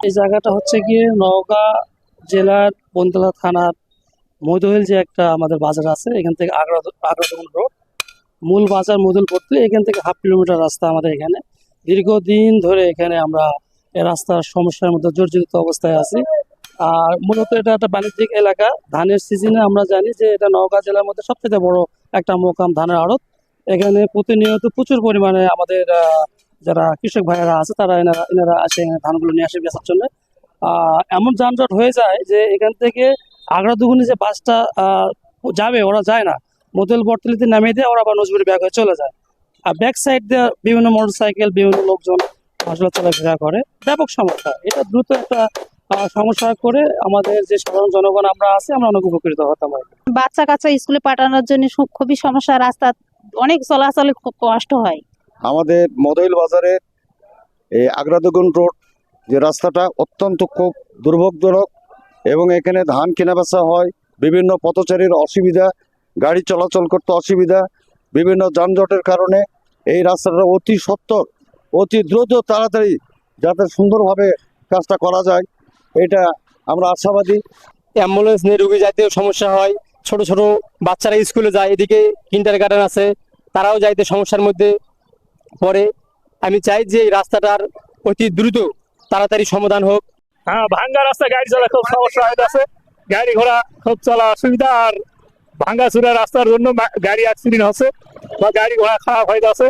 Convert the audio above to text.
এই জায়গাটা হচ্ছে গিয়ে নওগাঁ জেলার বনতলা থানার মধুহিল যে একটা আমাদের বাজার আছে, এখান থেকে আগ্রাদুন রোড মূল বাজার মধুলপট্টি, এখান থেকে 1/2 কিলোমিটার রাস্তা আমাদের এখানে। দীর্ঘদিন ধরে এখানে আমরা এই রাস্তার সমস্যার মধ্যে জর্জরিত অবস্থায় আছি। আর মূলত এটা একটা বাণিজ্যিক এলাকা। ধানের সিজনে আমরা জানি যে এটা নওগাঁ জেলার মধ্যে সবচেয়ে বড় একটা মোকাম ধানের আড়ত। এখানে প্রতিনিয়ত প্রচুর পরিমাণে আমাদের যারা কৃষক ভাইয়েরা আছে তারা এনারা আসে এখানে ধানগুলো নিয়ে আসে বেচার জন্য। এমন যানজট হয়ে যায় যে এখান থেকে আগ্রাদুগুনি যে বাসটা যাবে ওরা যায় না, মধুল বটতলিতে নামিয়ে দিয়ে ওরা আবার নজরুল ব্যাগ হয়ে চলে যায়। আর ব্যাক সাইড দিয়ে বিভিন্ন মোটরসাইকেল বিভিন্ন লোকজন আসলে চলাফেরা করে। ব্যাপক সমস্যা, এটা দ্রুত একটা সমস্যা করে আমাদের যে সাধারণ জনগণ আমরা আছি আমরা অনেক উপকৃত হতাম আর কি। বাচ্চা কাচ্চা স্কুলে পাঠানোর জন্য খুবই সমস্যা, রাস্তা অনেক চলাচলে খুব কষ্ট হয়। আমাদের মধুইল বাজারের এই আগ্রাদুগুন রোড যে রাস্তাটা অত্যন্ত খুব দুর্ভোগজনক, এবং এখানে ধান কেনা বেচা হয়, বিভিন্ন পথচারীর অসুবিধা, গাড়ি চলাচল করতে অসুবিধা, বিভিন্ন যানজটের কারণে এই রাস্তাটা অতি সত্বর অতি দ্রুত তাড়াতাড়ি যাতে সুন্দরভাবে কাজটা করা যায়, এটা আমরা আশাবাদী। অ্যাম্বুলেন্স নিয়ে রুগী যাইতেও সমস্যা হয়, ছোট ছোট বাচ্চারা স্কুলে যায়, এদিকে কিন্ডার গার্ডেন আছে, তারাও যাইতে সমস্যার মধ্যে পড়ে। আমি চাই যে এই রাস্তাটার অতি দ্রুত তাড়াতাড়ি সমাধান হোক। হ্যাঁ, ভাঙ্গা রাস্তা গাড়ি চলা খুব সমস্যা হইতেছে, গাড়ি ঘোড়া খুব চলা অসুবিধা। আর ভাঙ্গা চূড়া রাস্তার জন্য গাড়ি অ্যাক্সিডেন্ট হচ্ছে বা গাড়ি ঘোড়া খারাপ হইতেছে।